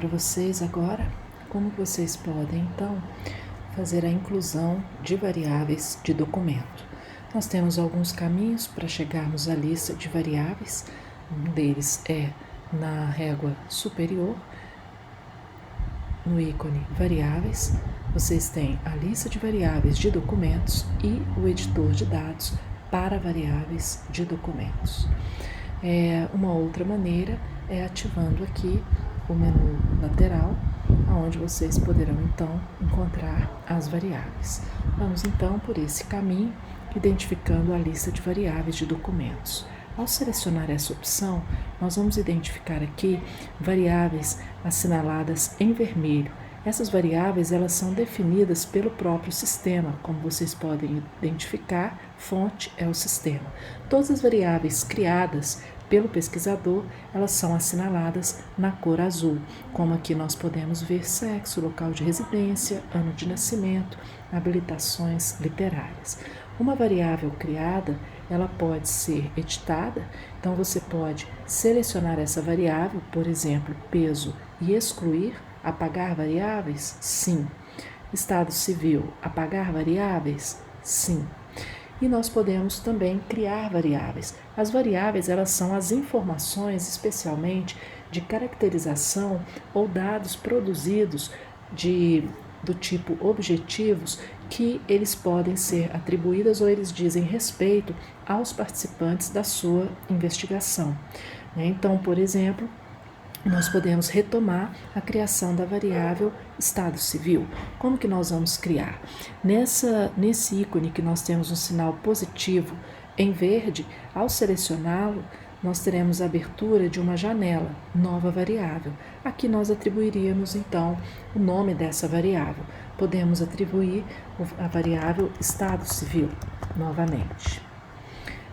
Para vocês agora, como que vocês podem então fazer a inclusão de variáveis de documento. Nós temos alguns caminhos para chegarmos à lista de variáveis. Um deles é na régua superior, no ícone variáveis, vocês têm a lista de variáveis de documentos e o editor de dados para variáveis de documentos. Uma outra maneira é ativando aqui o menu lateral, onde vocês poderão então encontrar as variáveis. Vamos então por esse caminho, identificando a lista de variáveis de documentos. Ao selecionar essa opção, nós vamos identificar aqui variáveis assinaladas em vermelho. Essas variáveis elas são definidas pelo próprio sistema, como vocês podem identificar, fonte é o sistema. Todas as variáveis criadas pelo pesquisador, elas são assinaladas na cor azul, como aqui nós podemos ver sexo, local de residência, ano de nascimento, habilitações literárias. Uma variável criada, ela pode ser editada, então você pode selecionar essa variável, por exemplo, peso, e excluir, apagar variáveis? Sim. Estado civil, apagar variáveis? Sim. E nós podemos também criar variáveis. As variáveis, elas são as informações, especialmente de caracterização ou dados produzidos do tipo objetivos, que eles podem ser atribuídas ou eles dizem respeito aos participantes da sua investigação. Então, por exemplo, nós podemos retomar a criação da variável estado civil. Como que nós vamos criar? Nesse ícone que nós temos um sinal positivo em verde, ao selecioná-lo, nós teremos a abertura de uma janela, nova variável. Aqui nós atribuiríamos então o nome dessa variável. Podemos atribuir a variável estado civil, novamente.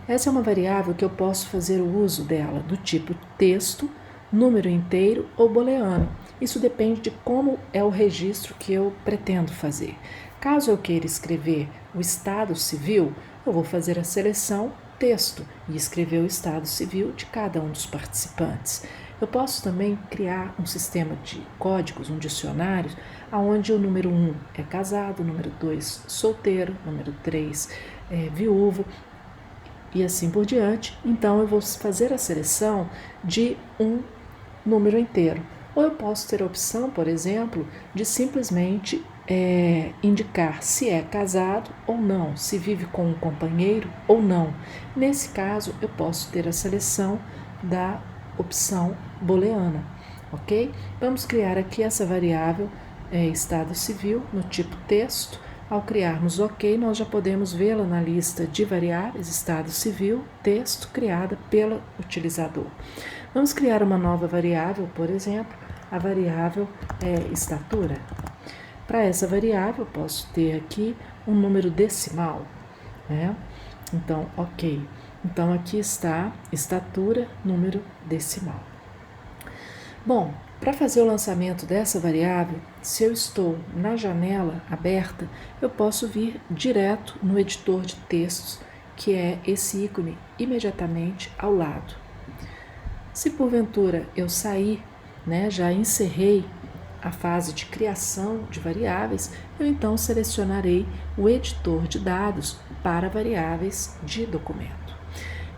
Essa é uma variável que eu posso fazer o uso dela do tipo texto, número inteiro ou booleano. Isso depende de como é o registro que eu pretendo fazer. Caso eu queira escrever o estado civil, eu vou fazer a seleção texto e escrever o estado civil de cada um dos participantes. Eu posso também criar um sistema de códigos, um dicionário, onde o número 1 é casado, o número 2 solteiro, o número 3 é viúvo, e assim por diante. Então eu vou fazer a seleção de um número inteiro. Ou eu posso ter a opção, por exemplo, de simplesmente indicar se é casado ou não, se vive com um companheiro ou não. Nesse caso, eu posso ter a seleção da opção booleana, ok? Vamos criar aqui essa variável estado civil no tipo texto. Ao criarmos OK, nós já podemos vê-la na lista de variáveis estado civil, texto, criada pelo utilizador. Vamos criar uma nova variável, por exemplo, a variável estatura. Para essa variável, eu posso ter aqui um número decimal, né? Então, OK. Então, aqui está estatura, número decimal. Bom, para fazer o lançamento dessa variável, se eu estou na janela aberta, eu posso vir direto no editor de textos, que é esse ícone imediatamente ao lado. Se porventura eu sair, já encerrei a fase de criação de variáveis, eu então selecionarei o editor de dados para variáveis de documento.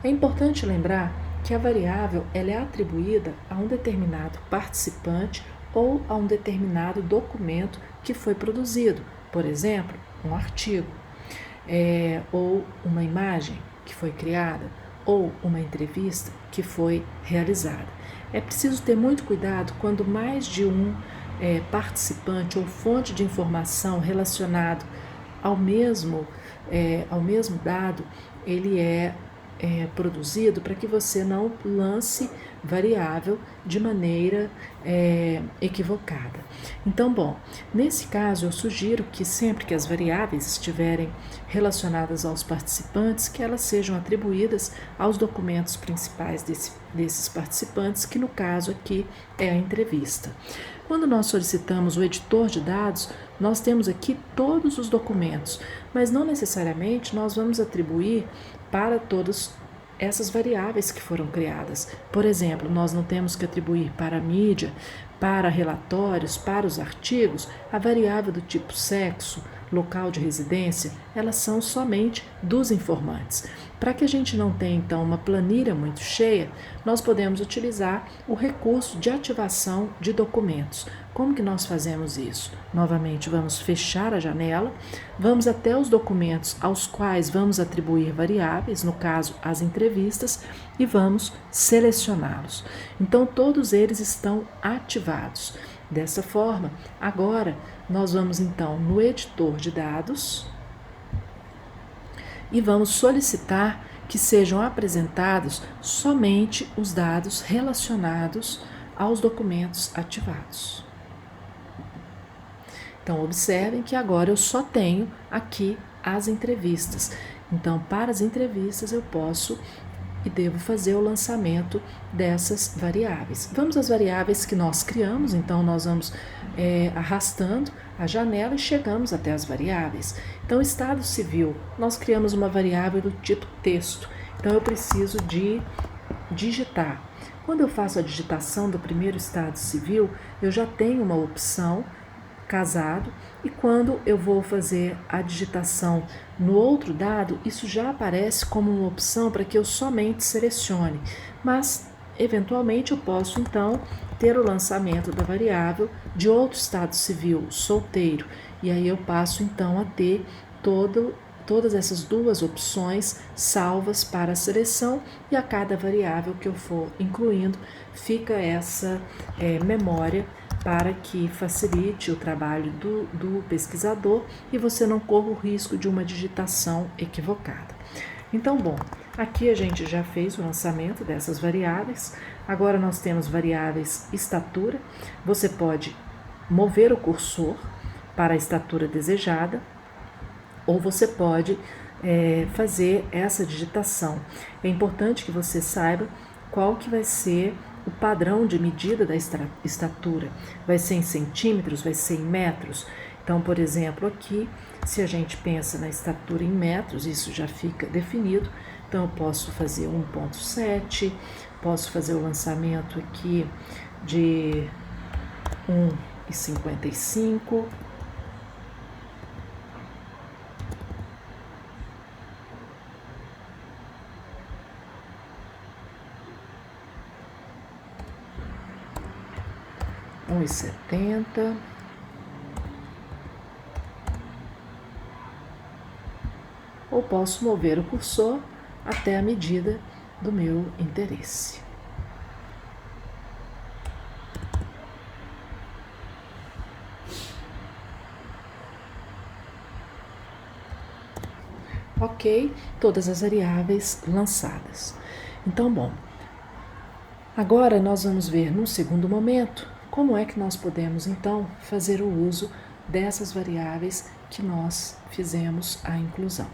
É importante lembrar que a variável ela é atribuída a um determinado participante ou a um determinado documento que foi produzido, por exemplo, um artigo, ou uma imagem que foi criada, ou uma entrevista que foi realizada. É preciso ter muito cuidado quando mais de um participante ou fonte de informação relacionado ao mesmo dado, ele é produzido, para que você não lance variável de maneira equivocada. Então, bom, nesse caso eu sugiro que sempre que as variáveis estiverem relacionadas aos participantes, que elas sejam atribuídas aos documentos principais desses participantes, que no caso aqui é a entrevista. Quando nós solicitamos o editor de dados, nós temos aqui todos os documentos, mas não necessariamente nós vamos atribuir para todas essas variáveis que foram criadas. Por exemplo, nós não temos que atribuir para a mídia, para relatórios, para os artigos, a variável do tipo sexo, local de residência, elas são somente dos informantes. Para que a gente não tenha, então, uma planilha muito cheia, nós podemos utilizar o recurso de ativação de documentos. Como que nós fazemos isso? Novamente, vamos fechar a janela, vamos até os documentos aos quais vamos atribuir variáveis, no caso, as entrevistas, e vamos selecioná-los. Então, todos eles estão ativados. Dessa forma, agora nós vamos então no editor de dados e vamos solicitar que sejam apresentados somente os dados relacionados aos documentos ativados. Então, observem que agora eu só tenho aqui as entrevistas. Então, para as entrevistas eu posso e devo fazer o lançamento dessas variáveis. Vamos às variáveis que nós criamos, então nós vamos arrastando a janela e chegamos até as variáveis. Então, estado civil, nós criamos uma variável do tipo texto, então eu preciso de digitar. Quando eu faço a digitação do primeiro estado civil, eu já tenho uma opção casado, e quando eu vou fazer a digitação no outro dado, isso já aparece como uma opção para que eu somente selecione, mas eventualmente eu posso então ter o lançamento da variável de outro estado civil, solteiro, e aí eu passo então a ter todas essas duas opções salvas para a seleção, e a cada variável que eu for incluindo fica essa memória para que facilite o trabalho do pesquisador e você não corra o risco de uma digitação equivocada. Então, bom, aqui a gente já fez o lançamento dessas variáveis. Agora nós temos variáveis estatura. Você pode mover o cursor para a estatura desejada, ou você pode fazer essa digitação. É importante que você saiba qual que vai ser o padrão de medida da estatura. Vai ser em centímetros, vai ser em metros. Então, por exemplo, aqui, se a gente pensa na estatura em metros, isso já fica definido. Então, eu posso fazer 1,7, posso fazer o lançamento aqui de 1,55. E 70. Ou posso mover o cursor até a medida do meu interesse. Ok, todas as variáveis lançadas. Então, bom, agora nós vamos ver num segundo momento como é que nós podemos então fazer o uso dessas variáveis que nós fizemos a inclusão.